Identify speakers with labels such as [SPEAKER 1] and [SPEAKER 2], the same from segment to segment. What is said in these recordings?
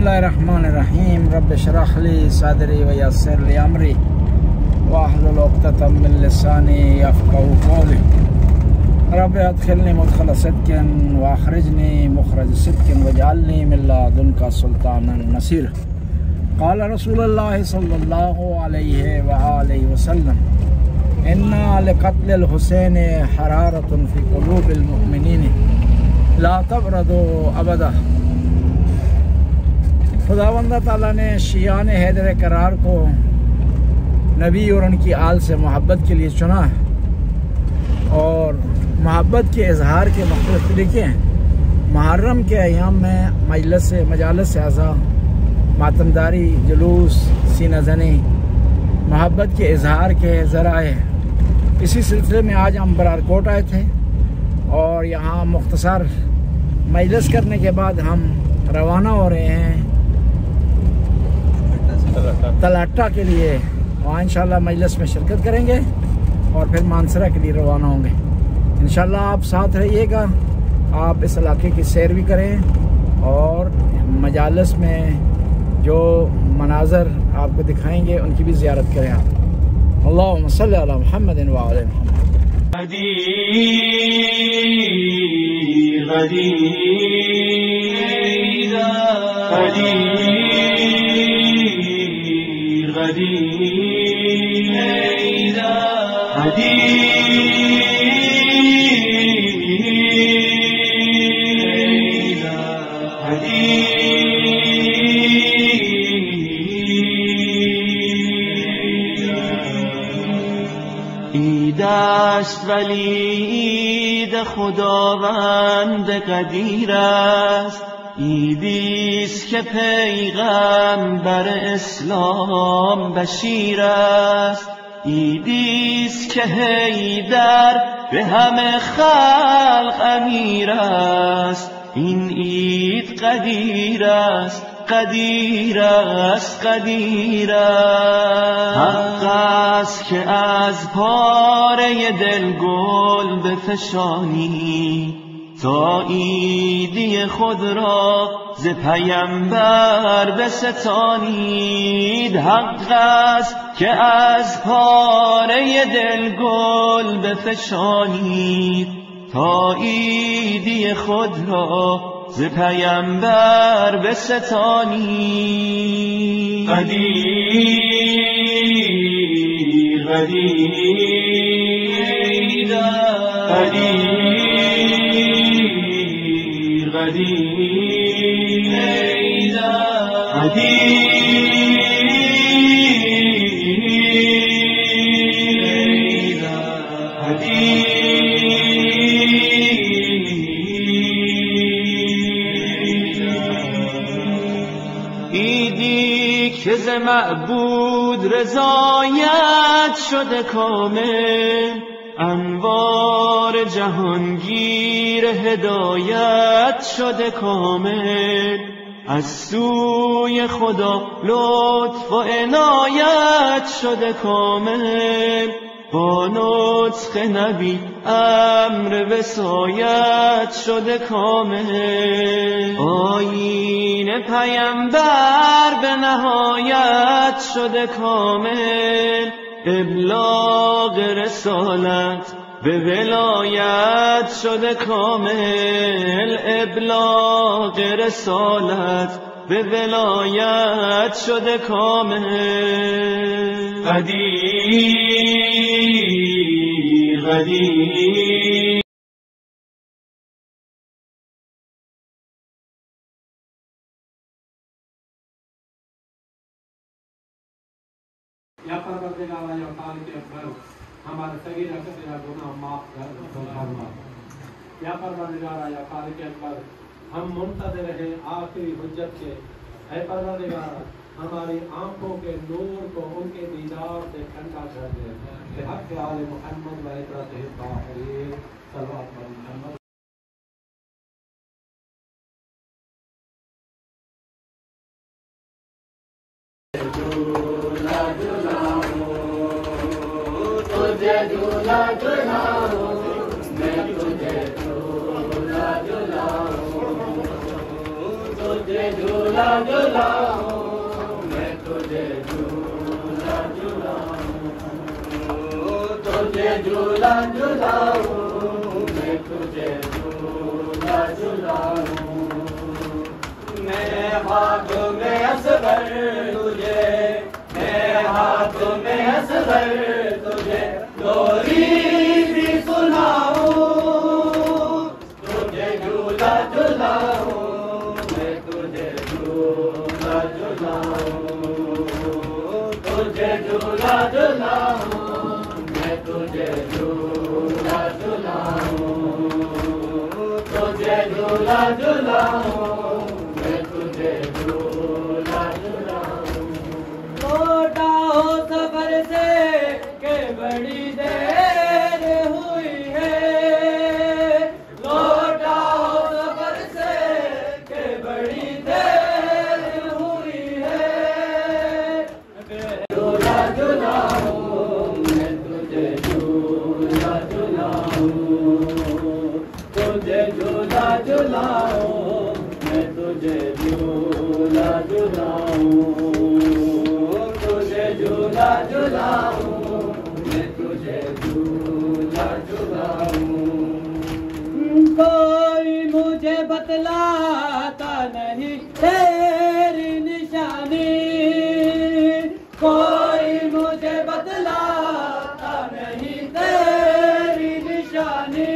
[SPEAKER 1] बिस्मिल्लाहिर्रहमानिर्रहीम रब्ब इश्रह ली सदरी व यस्सिर ली अमरी वहलुल उक़दतम मिन लिसानी यफ़क़हू क़ौली रब्ब अदखिलनी मुदखल सिद्क़िन व अख़रिजनी मुख़रज सिद्क़िन वजअलनी मिन लदुनका सुल्तानन नसीर। क़ाल रसूलुल्लाह सल्लल्लाहु अलैहि व आलिहि वसल्लम इन्ना लिक़त्लिल हुसैन हरारतुन फ़ी क़ुलूबिल मुअमिनीन ला तबरदू अबदा। खुदावंद ताला ने शियान हैदर करार को नबी और उनकी आल से मोहब्बत के लिए चुना और मोहब्बत के इजहार के मुख्तलिफ तरीके हैं। मुहर्रम के अयाम में मजालस आज़ा, मातमदारी, जुलूस, सीना ज़नी मोहब्बत के इजहार के ज़राए। इसी सिलसिले में आज हम बरारकोट आए थे और यहाँ मुख्तसर मजलिस करने के बाद हम रवाना हो रहे हैं तलाटा के लिए। वहाँ इंशाल्लाह मजलिस में शिरकत करेंगे और फिर मानसरा के लिए रवाना होंगे। इंशाल्लाह आप साथ रहिएगा, आप इस इलाके की सैर भी करें और मजालिस में जो मनाज़र आपको दिखाएंगे उनकी भी ज़ियारत करें आप। अल्लाहुम्मा सल्ली अला मुहम्मदिन व आले मुहम्मद।
[SPEAKER 2] ایدست ولی عید خداوند قدیر است، عیدیست که پیغمبر اسلام بشیر است، عیدیست که حیدر به همه خلق امیر است. این عید قدیر است، قدیر است، قدیر است. حق است که از پاره دل گل بفشانی تا عیدی خود را ز پیمبر بستانید. حق است که از پاره دل گل بفشانید تا عیدی خود را ز پیمبر بستانید. قدیر قدیر قدیر قدیر عیدی که ز معبود رضایت شده کامل، انوار جهانگیر هدایت شده کامل، از سوی خدا لطف و عنایت شده کامل، با نطق نبی امر وصایت شده کامل، آیین پیمبر به نهایت شده کامل، ابلاغ رسالت به ولایت شده کامل، ابلاغ رسالت به ولایت شده کامل. قدیر قدیر
[SPEAKER 3] या परवरदिगार या काल के अकबर हमारे सगीरा कबीरा गुनाह माफ कर फरमा। या परवरदिगार या काल के अकबर हम मुंतज़िर हैं आखिरी हुज्जत के। ऐ परवरदिगार हमारी आंखों के नूर को उनके दीदार से ठंडा कर दे। हक़ आले मुहम्मद व इतरते ताहिरीन सल्लल्लाहु अलैहि वसल्लम। तुझे दूल्हा दुल्हाऊं, मैं तुझे दूल्हा दुल्हाऊं, तुझे दूल्हा
[SPEAKER 2] झूला झूलाऊं, मैं तुझे झूला झूलाऊं, तुझे झूला झूलाऊं, मैं तुझे झूला झूलाऊं। मेरे हाथ में असगर तुझे, मेरे हाथ में असगर तुझे लोरी भी सुनाऊं, तुझे झूला झूलाऊं, मैं तुझे झूला झूलाऊं, तुझे झूला झूलाऊं, मैं तुझे झूला झूलाऊं, तुझे झूला झूलाऊं, मैं तुझे झूला झूलाऊं। लौटा हो सफर से के बड़ी देर हुई है, लौटा हो सफर से के बड़ी देर हुई है। झूला झूलाऊं, मैं तुझे झूला झूलाऊं, तुझे झूला झूलाऊं, मैं तुझे झूला झूलाऊं, तुझे झूला झूलाऊं, मैं तुझे झूला झूलाऊं। कोई मुझे बतलाता नहीं तेरी निशानी, कोई मुझे बतलाता नहीं तेरी निशानी।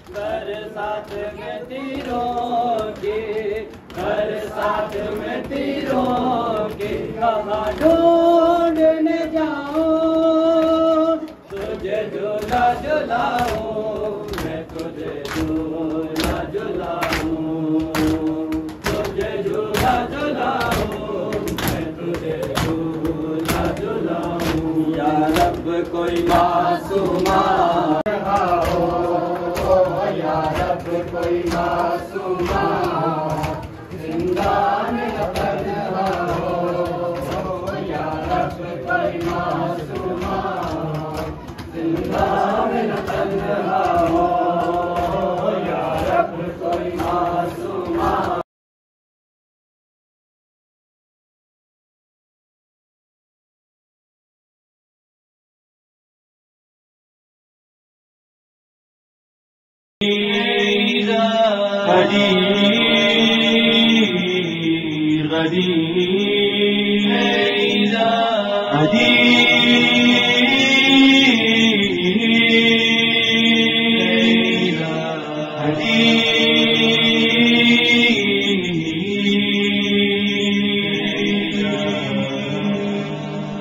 [SPEAKER 2] बरसात में तीरों की, बरसात में तीरों की कहाँ ढूंढने जाऊं, तुझे झूला झूलाऊं, मैं तुझे झूला झूलाऊं, तुझे झूला झूलाऊं, मैं तुझे झूला झूलाऊं। या रब कोई मासूमा हो, या रब कोई मासूमा जिंदा में तन्हा हो, या रब कोई मासूमा जिंदा में तन्हा हो, या रब कोई मासूमा।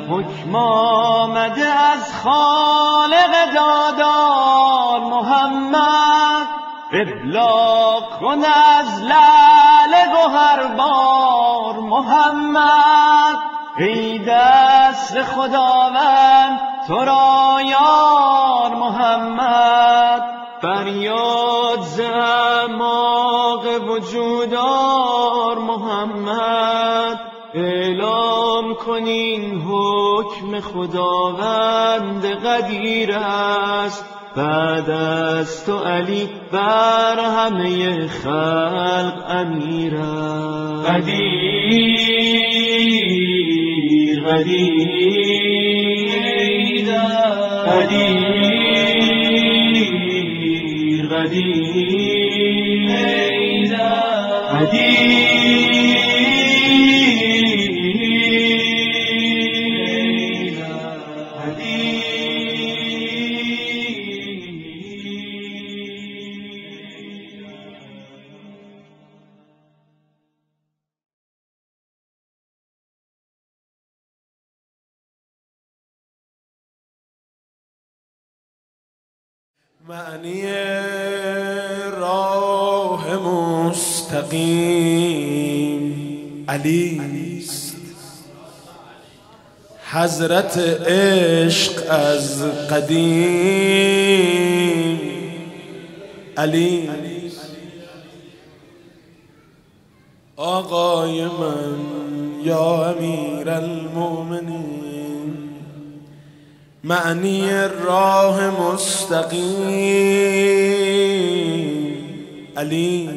[SPEAKER 2] حکم آمده از خالق دادار محمد، ابلاغ کن از لعل گوهربار محمد. ای دست خداوند تو را یار محمد، فریاد ز اعماق وجود آر محمد. اعلام کنین حکم خداوند قدیر است، بعد از تو علی بر همه خلق امیر است. قدیر قدیر قدیر قدیر قدیر
[SPEAKER 4] معنی راه مستقیم علی است، حضرت عشق از قدیم علی است. آقای من یا امیر المؤمنین، معنی راه مستقیم علی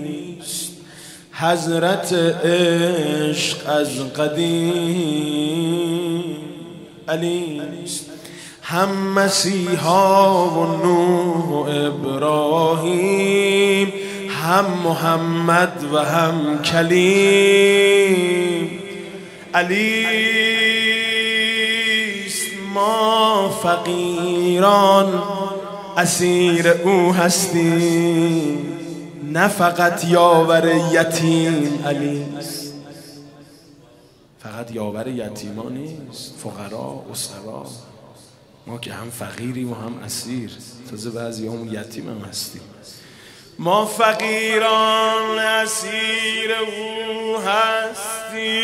[SPEAKER 4] است، حضرت عشق از قدیم علی است. هم مسیحا و نوح و ابراهیم، هم محمد و هم کلیم. علی است ما فقیران اسیر او هستیم، نه فقط یاور یتیم. علی است فقط یاور یتیمان نیست، فقرا اسرا. ما که هم فقیریم و هم اسیر، تازه بعضی همون یتیم هم هستیم. ما فقیران اسیر او هستیم،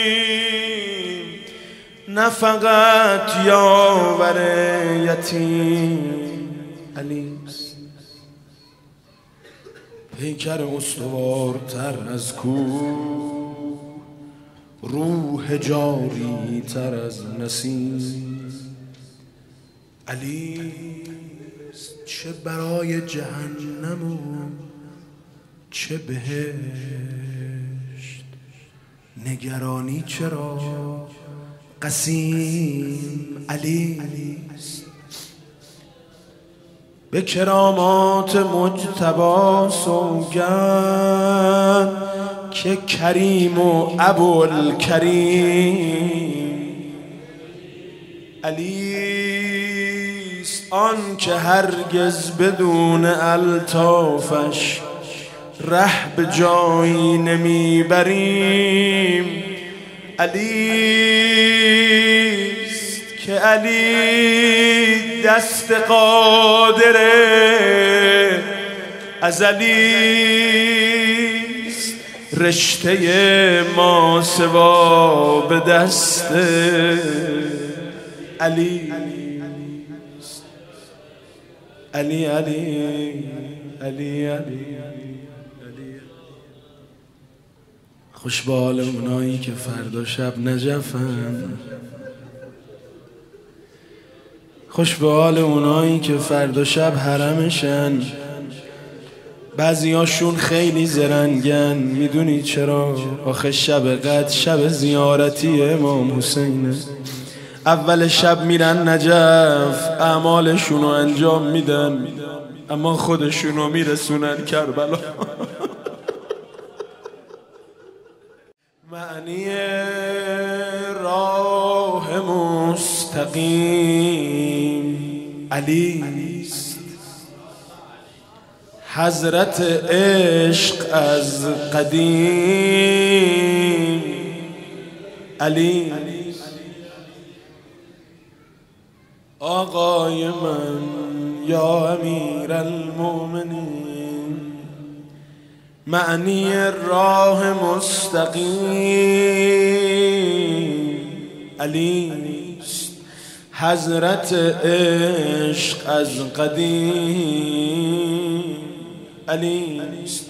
[SPEAKER 4] نه فقط یاور یتیم. علی است پیکر استوارتر از کوه، روح جاری تر از نسیم. علی چه برای جهنم و چه بهشت، نگرانی چرا قسیم. علی به کرامات مجتبی سوگند که کریم و ابوالکریم. علی آن که هرگز بدون الطافش ره به جایی نمیبریم. علیست که علی دست قادره، ازلیست رشته ما سوا به دست علی. علی علی علی علی خوش به حال اونایی که فردا شب نجفن، خوش به حال اونایی که فردا شب حرمشن. بعضیاشون خیلی زرنگن، میدونی چرا؟ آخه شب قدر شب زیارتی امام حسینه. اول شب میرن نجف، اعمالشونو انجام میدن، اما خودشونو میرسونن کربلا. معنی راه مستقیم علی است. حضرت عشق از قدیم علی. آقای من یا امیر المؤمنین، معنی راه مستقیم علی است. حضرت عشق از قدیم علی است.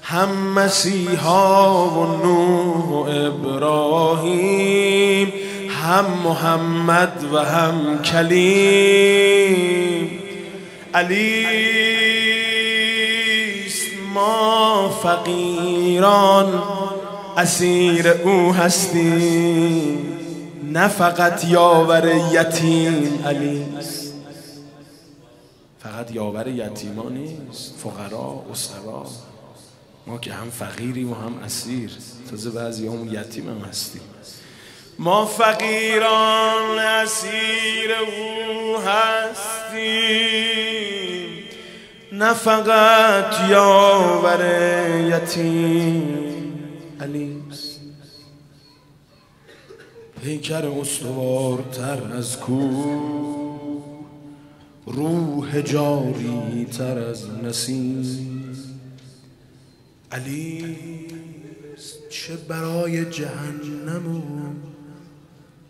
[SPEAKER 4] هم مسیحا و نوح و ابراهیم، هم محمد و هم کلیم. علی است ما فقیران اسیر او هستیم، نه فقط یاور یتیم. علی است فقط یاور یتیمان نیست، فقرا اسرا. ما که هم فقیریم و هم اسیر، تازه بعضی همون یتیم هم هستیم. ما فقیران اسیر او هستیم، نه فقط یاور یتیم. علی است پیکر استوارتر از کوه، روح جاری تر از نسیم. علی چه برای جهنم و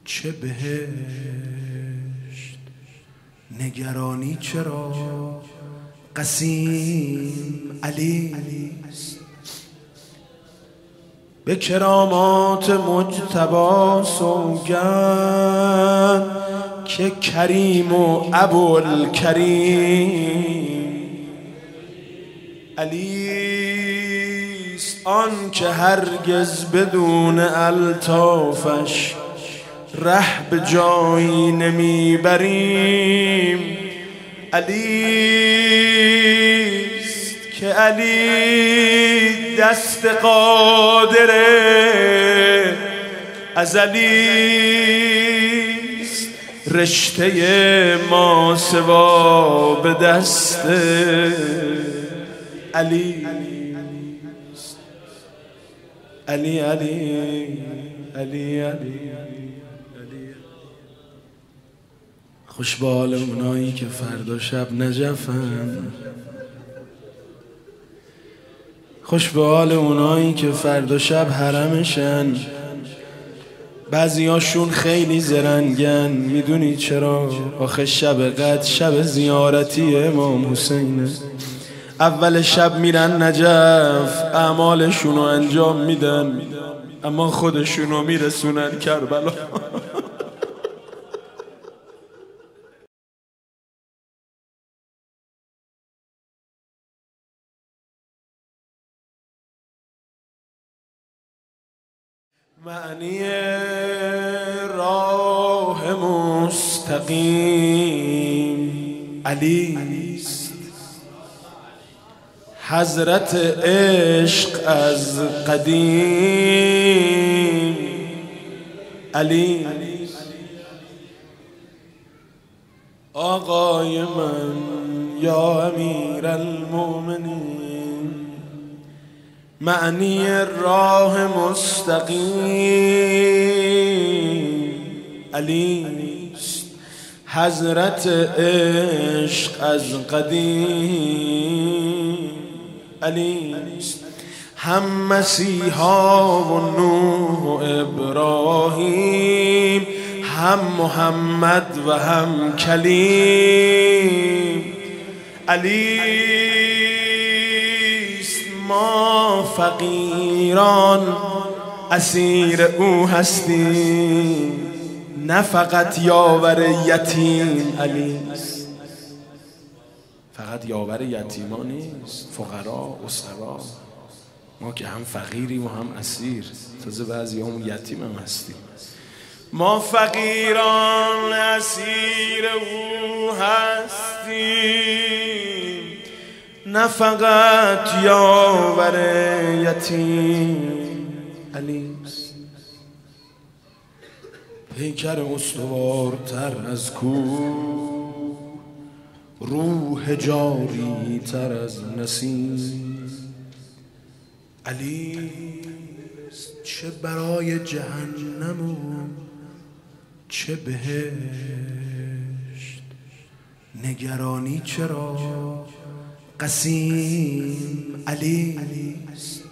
[SPEAKER 4] چه بهشت، نگرانی چرا قسیم. علی به کرامات مجتبی سوگند که کریم و ابوالکریم. علی است آن که هرگز بدون الطافش ره به جایی نمیبریم. علیست که علی دست قادره، ازلیست رشته ما سوا به دست علی. علی علی علی علی. خوش به حال اونایی که فردا شب نجفن، خوش به حال اونایی که فردا شب حرمشن. بعضیاشون خیلی زرنگن، میدونی چرا؟ آخه شب قدر شب زیارتی امام حسینه. اول شب میرن نجف، اعمالشونو انجام میدن، اما خودشونو میرسونن کربلا. معنی راه مستقیم علیست، حضرت عشق از قدیم علی. آقای من یا امیر المؤمنین، معنی راه مستقیم علیست، حضرت عشق از قدیم علیست. هم مسیحا و نوح و ابراهیم، هم محمد و هم کلیم علیست. ما فقیران اسیر او هستیم، نه فقط یاور یتیم علیست. فقط یاور یتیما نیست، فقرا اسرا. ما که هم فقیریم و هم اسیر، تازه بعضی همون یتیم هم هستیم. ما فقیران اسیر او هستیم، نه فقط یاور یتیم علیست. پیکر استوارتر از کوه، روح جاری تر از نسیم علیست. چه برای جهنم و چه بهشت، نگرانی چرا قسیم علیست.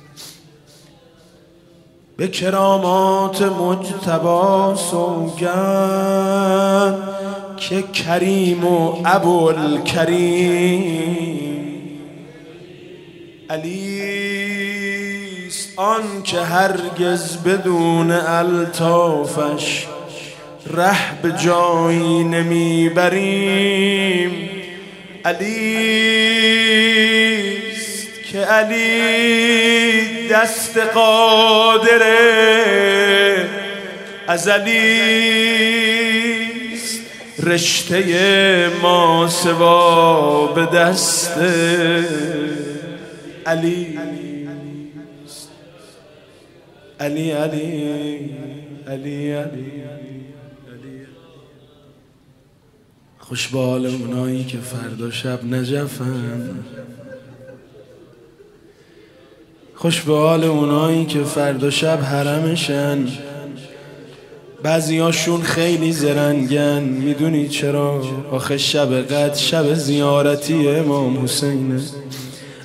[SPEAKER 4] به کرامات مجتبی سوگند که کریم و ابوالکریم علیست. آن که هرگز بدون الطافش ره به جایی نمیبریم علیست که علی دست قادره، ازلیست رشته ما سوا به دست علی. علی علی علی علی. خوش به حال اونایی که فردا شب نجفن، خوش به حال اونایی که فردا شب حرمشن. بعضیاشون خیلی زرنگن، میدونی چرا؟ آخه شب قدر شب زیارتی امام حسینه.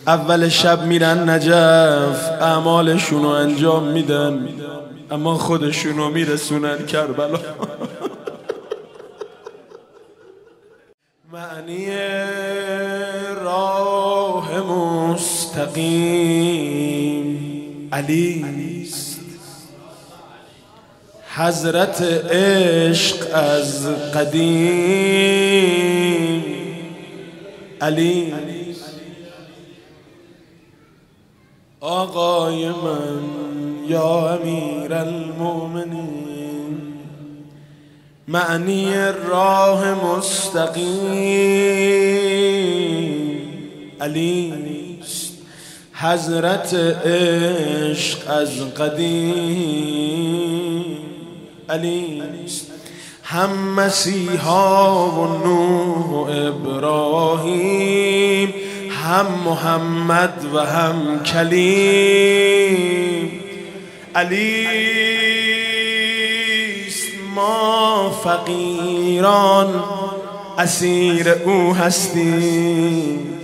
[SPEAKER 4] اول شب میرن نجف، اعمالشونو انجام میدن، اما خودشونو میرسونن کربلا. معنی راه مستقیم علیست، حضرت عشق از قدیم علی. آقای من یا امیر المؤمنین، معنی راه مستقیم علی است، حضرت عشق از قدیم علی است، هم مسیحا و نوح و ابراهیم، هم محمد و هم کلیم علی است. ما فقیران اسیر او هستیم،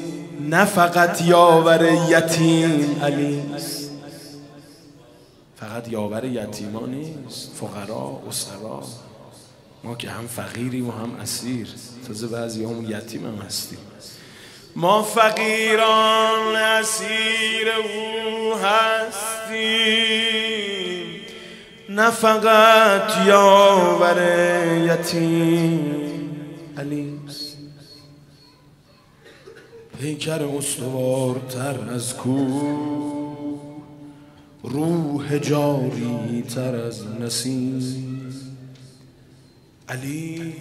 [SPEAKER 4] نه فقط یاور یتیم علی است. فقط یاور یتیمان نیست، فقرا اسرا، ما که هم فقیریم و هم اسیر، تازه بعضی هم یتیم هم هستیم. ما فقیران اسیر او هستیم، نه فقط یاور یتیم علی است. پیکر استوارتر از کوه، روح جاری تر از نسیم علی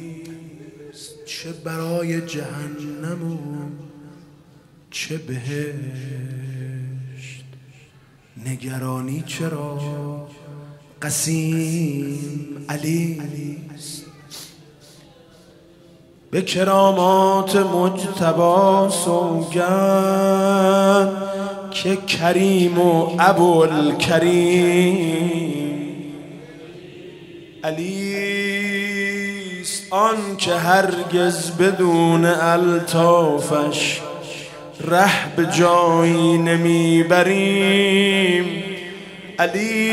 [SPEAKER 4] است. چه برای جهنم و چه بهشت، نگرانی چرا قسیم علی است. به کرامات مجتبی سوگند که کریم و ابوالکریم علی است. آن که هرگز بدون الطافش ره به جایی نمیبریم علی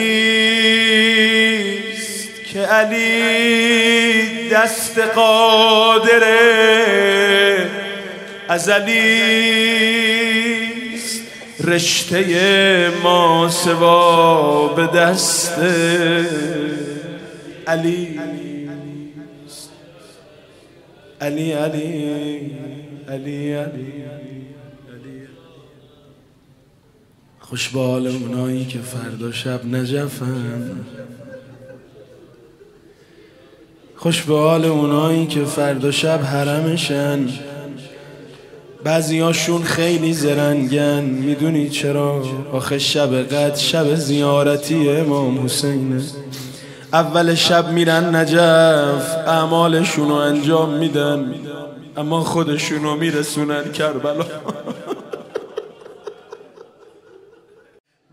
[SPEAKER 4] است. که علی دست قادر ازلی است، رشته ما سوا به دست علی است. علی علی علی علی خوش به حال اونایی که فردا شب نجفن، خوش به حال اونایی که فردا شب حرمشن. بعضیاشون خیلی زرنگن، میدونی چرا؟ آخه شب قدر شب زیارتی امام حسینه. اول شب میرن نجف، اعمالشونو انجام میدن، اما خودشونو میرسونن کربلا.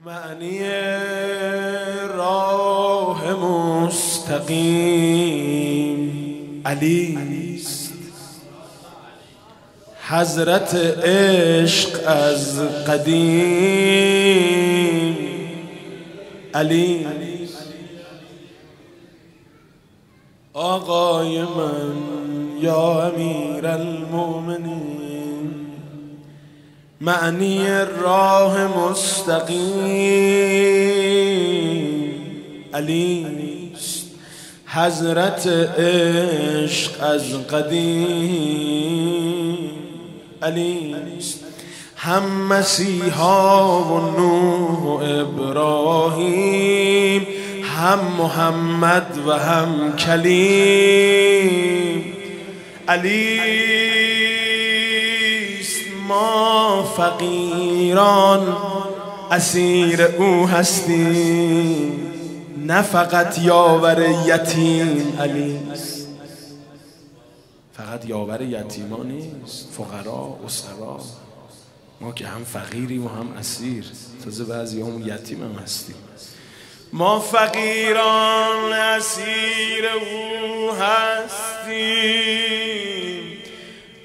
[SPEAKER 4] معنی راه مستقیم علی است، حضرت عشق از قدیم علی است. آقای من یا امیر المؤمنین، معنی راه مستقیم علی است، حضرت عشق از قدیم علی است. هم مسیحا و نوح و ابراهیم، هم محمد و هم کلیم علی است. ما فقیران اسیر او هستیم، نه فقط یاور یتیم علی است. فقط یاور یتیمان نیست، فقرا اسرا، ما که هم فقیریم و هم اسیر، تازه بعضی هم یتیم هم هستیم. ما فقیران اسیر او هستیم،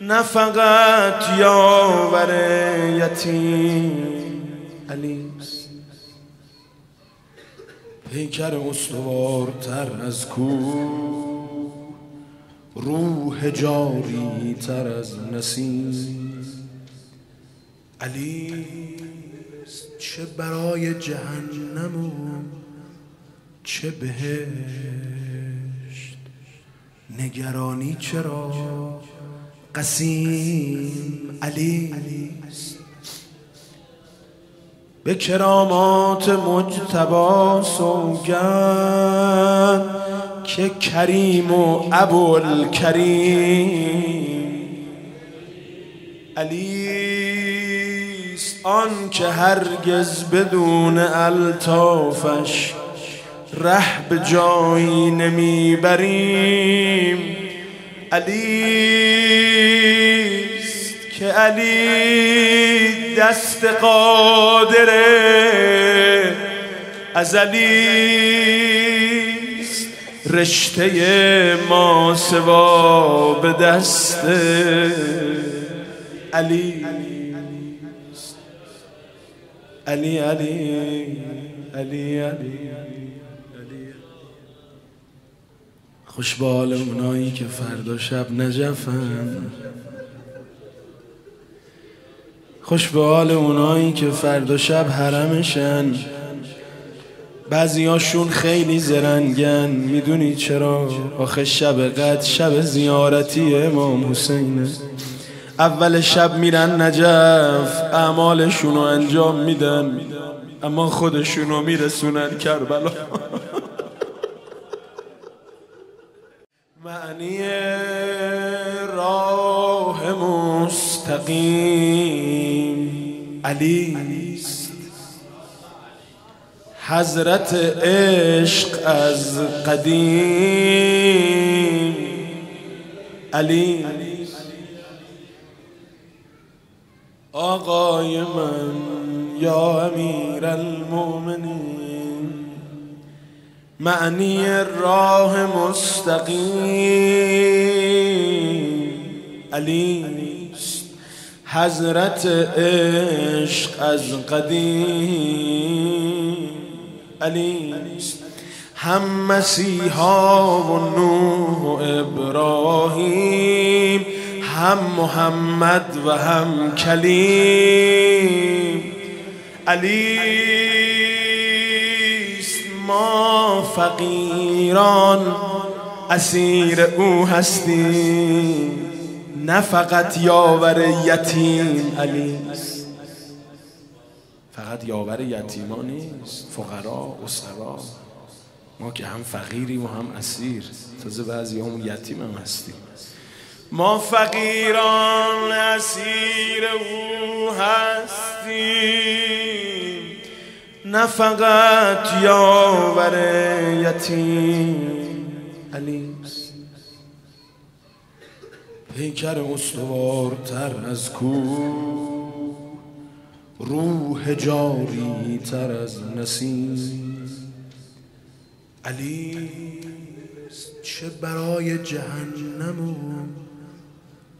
[SPEAKER 4] نه فقط یاور یتیم علی است. پیکر استوارتر از کوه، روح جاری تر از نسیم علی است. چه برای جهنم و چه بهشت، نگرانی چرا قسیم علی است. به کرامات مجتبی سوگند که کریم و ابوالکریم علیست آن که هرگز بدون الطافش ره به جایی نمیبریم علیست که علی دست قادره ازلیست رشته ما سوا به دست علی علی علی علی علی خوش به حال اونایی که فردا شب نجفن، خوش به حال اونایی که فردا شب حرمشن. بعضیاشون خیلی زرنگن، میدونی چرا؟ آخه شب قدر شب زیارتی امام حسینه. اول شب میرن نجف، اعمالشونو انجام میدن، اما خودشونو میرسونن کربلا. معنی راه مستقیم علیست، حضرت عشق از قدیم علی. آقای من یا امیر المؤمنین، معنی راه مستقیم علیست، حضرت عشق از قدیم علیست. هم مسیحا و نوح و ابراهیم، هم محمد و هم کلیم علیست. ما فقیران اسیر او هستیم، نه فقط یاور یتیم علیست. فقط یاور یتیما نیست، فقرا اسرا. ما که هم فقیریم و هم اسیر، تازه بعضی همون یتیم هم هستیم. ما فقیران اسیر او هستیم، نه فقط یاور یتیم علیست. پیکر استوارتر از کوه، روح جاری تر از نسیم علیست. چه برای جهنم و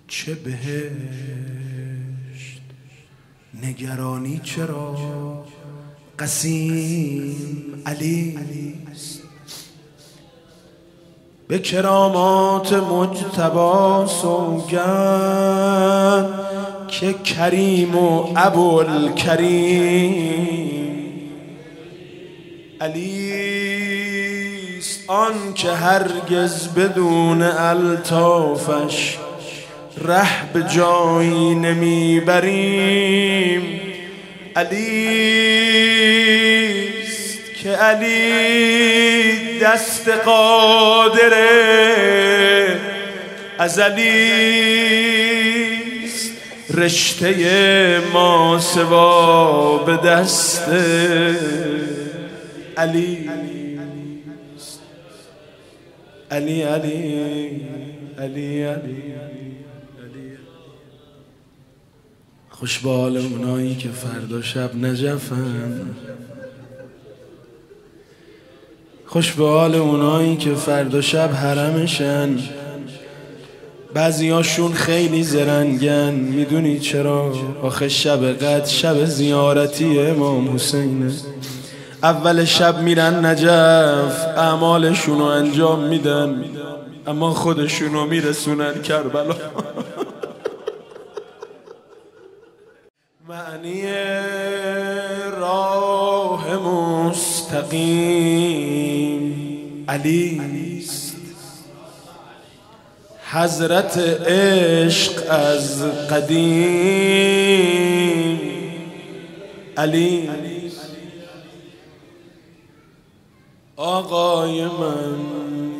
[SPEAKER 4] چه بهشت، نگرانی چرا قسیم علیست. به کرامات مجتبی سوگند که کریم و ابوالکریم علیست آن که هرگز بدون الطافش ره به جایی نمیبریم علیست که علی دست قادره ازلیست رشته ما سوا به دست علی علی علی علی علی. خوش به حال اونایی که فردا شب نجفن، خوش به حال اونایی که فردا شب حرمشن. بعضیاشون خیلی زرنگن، میدونی چرا؟ آخه شب قدر شب زیارتی امام حسینه. اول شب میرن نجف، اعمالشونو انجام میدن، اما خودشونو میرسونن کربلا. معنی راه مستقیم علیست، حضرت عشق از قدیم علی. آقای من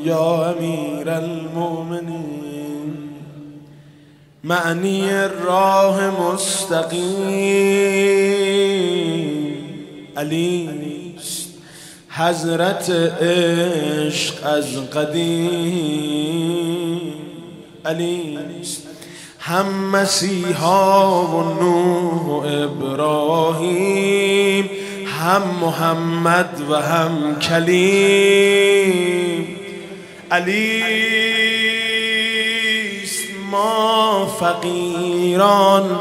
[SPEAKER 4] یا امیر المؤمنین، معنی راه مستقیم علی است، حضرت عشق از قدیم علی است، هم مسیحا و نوح و ابراهیم، هم محمد و هم کلیم علی است. ما فقیران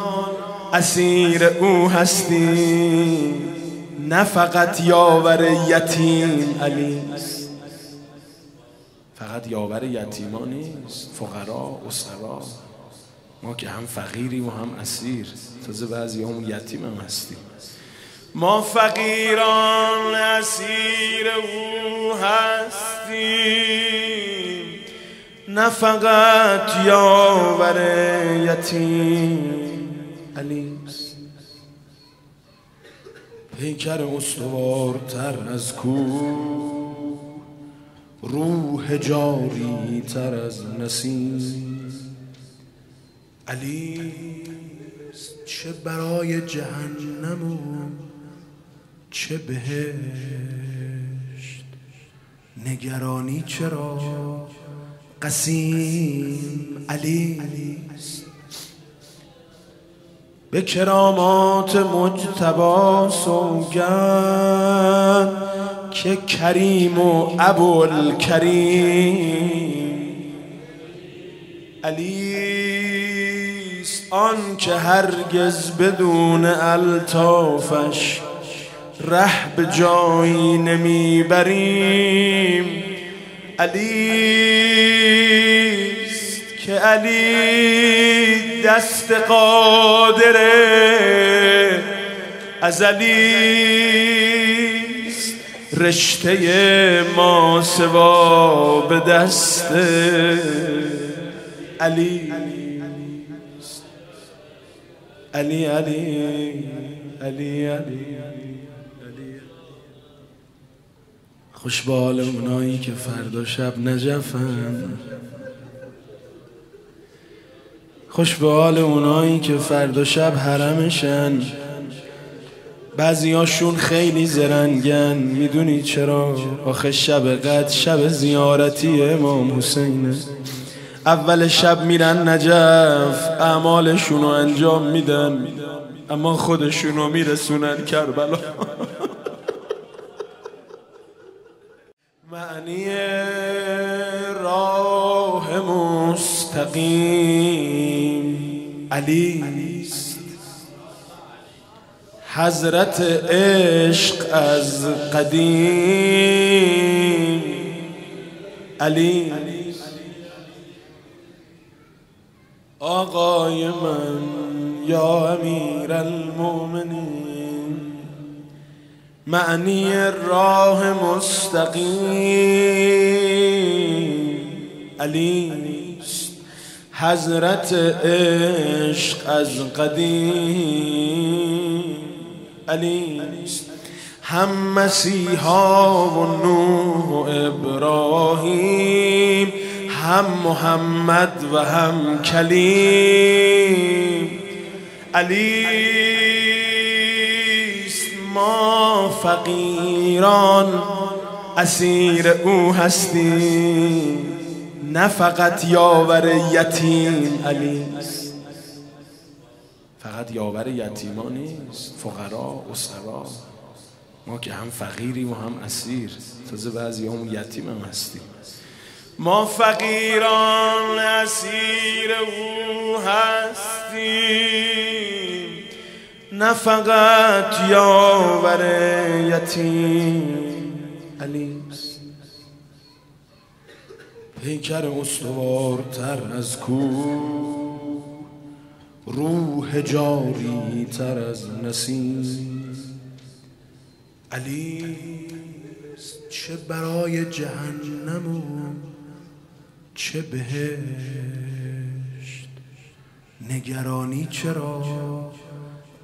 [SPEAKER 4] اسیر او هستیم، نه فقط یاور یتیم علی است. فقط یاور یتیمان نیست، فقرا اسرا، ما که هم فقیریم و هم اسیر، تازه بعضی همون یتیم هم هستیم. ما فقیران اسیر او هستیم، نه فقط یاور یتیم علی است. پیکر استوارتر از کوه، روح جاری تر از نسیم علی است. چه برای جهنم و چه بهشت، نگرانی چرا قسیم علی است. به کرامات مجتبی سوگند که کریم و ابوالکریم علی است. آن که هرگز بدون الطافش ره به جایی نمیبریم علی است. که علی دست قادر ازلی است، رشته ما سوا به دست علی است. علی علی علی علی. خوش به حال اونایی که فردا شب نجفن، خوش به حال اونایی که فردا شب حرمشن. بعضیاشون خیلی زرنگن، میدونی چرا؟ آخه شب قدر شب زیارتی امام حسینه. اول شب میرن نجف، اعمالشونو انجام میدن، اما خودشونو میرسونن کربلا. معنی راه مستقیم علی است، حضرت عشق از قدیم علی. آقای من یا امیر المؤمنین، معنی راه مستقیم علی است، حضرت عشق از قدیم علی است. هم مسیحا و نوح و ابراهیم، هم محمد و هم کلیم علی است. ما فقیران اسیر او هستیم، نه فقط یاور یتیم علی است. فقط یاور یتیمان نیست، فقرا اسرا، ما که هم فقیریم و هم اسیر، تازه بعضی همون یتیم هم هستیم. ما فقیران اسیر او هستیم، نه فقط یاور یتیم علی است. پیکر استوارتر از کوه، روح جاری تر از نسیم علی است. چه برای جهنم و چه بهشت، نگرانی چرا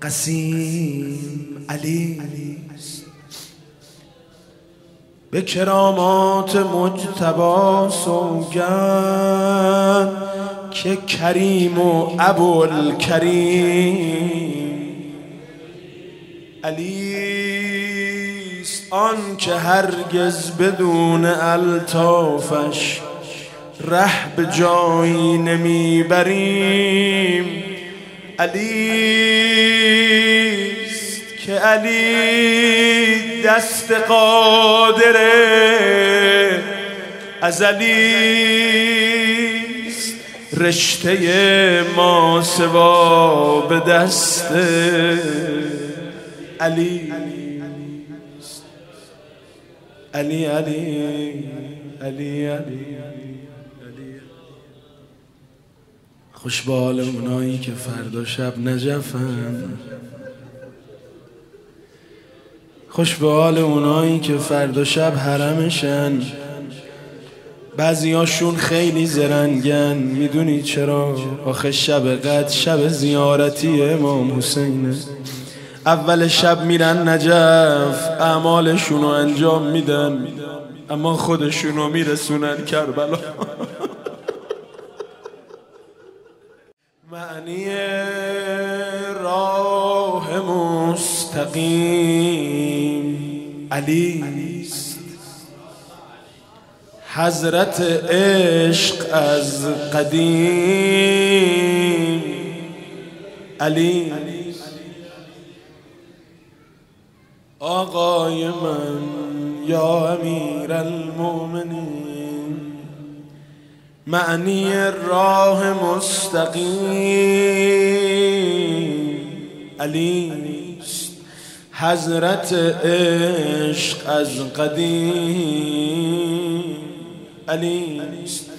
[SPEAKER 4] قسیم علی است. به کرامات مجتبی سوگند که کریم و ابوالکریم علیست آن که هرگز بدون الطافش ره به جایی نمیبریم علیست که علی دست قادره ازلیست رشته ما سوا به دست علی علی علی علی علی خوش به حال اونایی که فردا شب نجفن، خوش به حال اونایی که فردا شب حرمشن. بعضیاشون خیلی زرنگن، میدونی چرا؟ آخه شب قدر شب زیارتی امام حسینه. اول شب میرن نجف، اعمالشونو انجام میدن، اما خودشونو میرسونن کربلا. معنی راه مستقیم علیست، حضرت عشق از قدیم علی. آقای من یا امیر المؤمنین، معنی راه مستقیم علیست، حضرت عشق از قدیم علیست.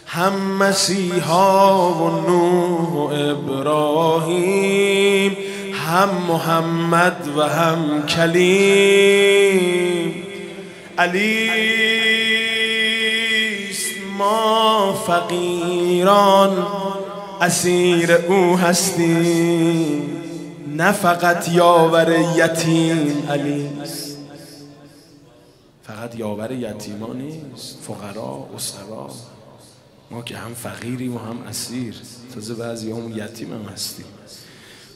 [SPEAKER 4] هم مسیحا و نوح و ابراهیم، هم محمد و هم کلیم علیست. ما فقیران اسیر او هستیم، نه فقط یاور یتیم علیست. فقط یاور یتیما نیست، فقرا اسرا. ما که هم فقیریم و هم اسیر، تازه بعضی همون یتیم هم هستیم.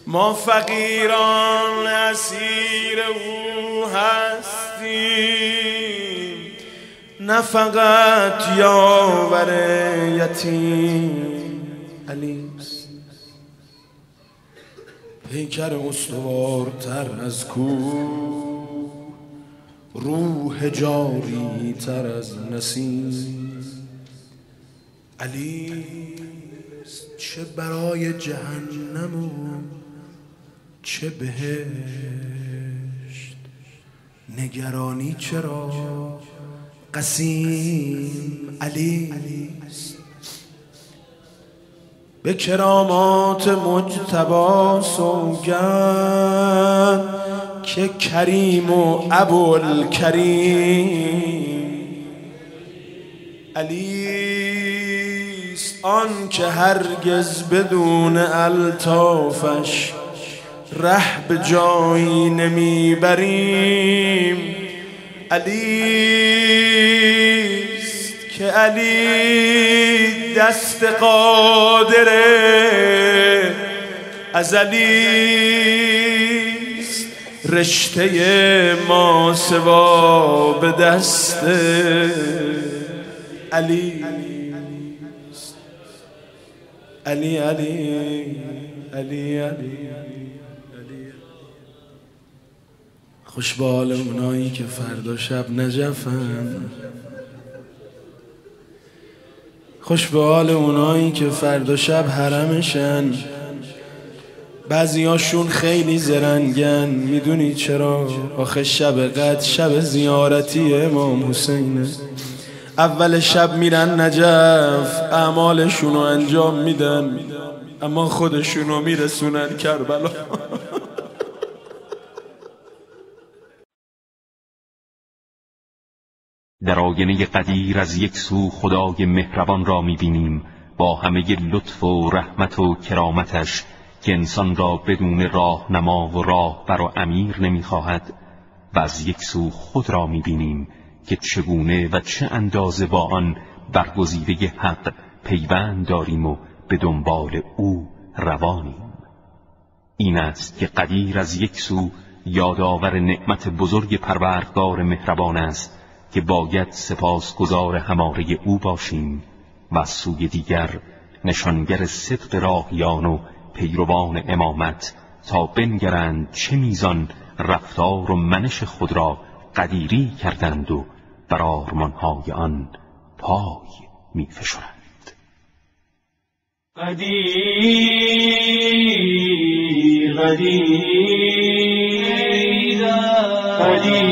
[SPEAKER 4] ما فقیران اسیر او هستیم، نه فقط یاور یتیم علیست. پیکر استوارتر از کوه، روح جاری تر از نسیم علیست. چه برای جهنم و چه بهشت، نگرانی چرا قسیم علیست. به کرامات مجتبی سوگند که کریم و ابوالکریم علیست آن که هرگز بدون الطافش ره به جایی نمیبریم علیست که علی دست قادره ازلیست رشته ما سوا به دست علی علی علی علی علی. خوش به حال اونایی که فردا شب نجفن، خوش به حال اونایی که فردا شب حرمشن. بعضیاشون خیلی زرنگن، میدونی چرا؟ آخه شب قدر شب زیارتی امام حسینه. اول شب میرن نجف، اعمالشونو انجام میدن، اما خودشونو میرسونن کربلا.
[SPEAKER 5] در آینه قدیر از یک سو خدای مهربان را می‌بینیم با همه لطف و رحمت و کرامتش که انسان را بدون راهنما و راهبر و امیر نمی‌خواهد، و از یک سو خود را می‌بینیم که چگونه و چه اندازه با آن برگزیده حق پیوند داریم و به دنبال او روانیم. این است که قدیر از یک سو یادآور نعمت بزرگ پروردگار مهربان است که باید سپاسگزار هماره او باشیم و از سوی دیگر نشانگر صدق راهیان و پیروان امامت تا بنگرند چه میزان رفتار و منش خود را قدیری کردند و بر آرمانهای آن پای میفشرند.
[SPEAKER 2] قدیر قدیر قدیر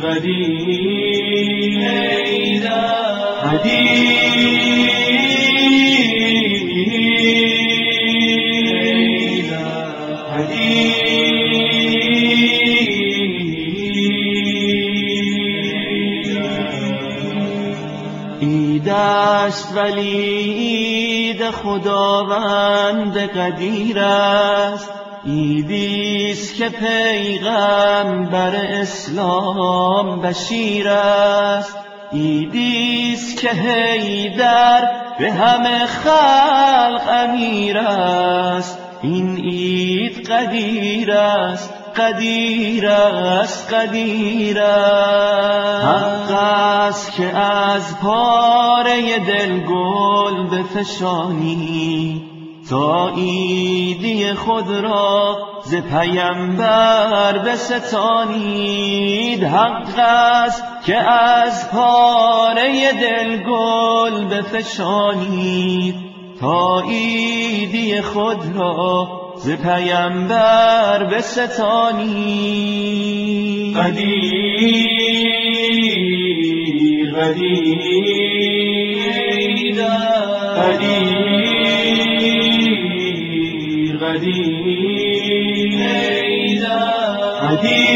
[SPEAKER 2] قدیر ایدست ولی عید خداوند قدیر است، عیدیست که پیغمبر اسلام بشیر است، عیدیست که حیدر به همه خلق امیر است. این عید قدیر است، قدیر است، قدیر است. حق است که از پاره دل گل بفشانی تا عیدی خود را ز پیمبر بستانید. حق است که از پاره دل گل بفشانید تا عیدی خود را ز پیمبر بستانید. قدیر قدیر قدیر قدیر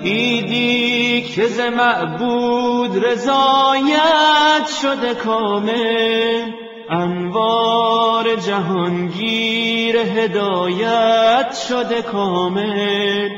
[SPEAKER 2] عیدی که ز معبود رضایت شده کامل، انوار جهانگیر هدایت شده کامل،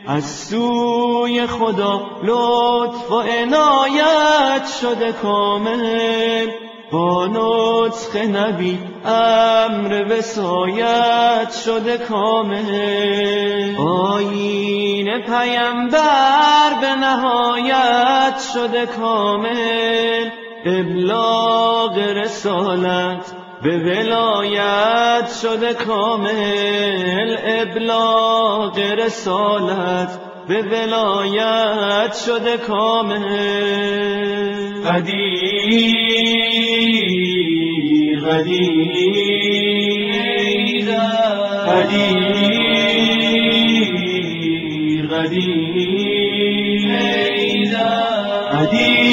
[SPEAKER 2] از سوی خدا لطف و عنایت شده کامل، با نطق نبی امر وصایت شده کامل، آیین پیمبر به نهایت شده کامل، ابلاغ رسالت به ولایت شده کامل، ابلاغ رسالت به ولایت شده کامل. قدیر قدیر قدیر قدیر قدیر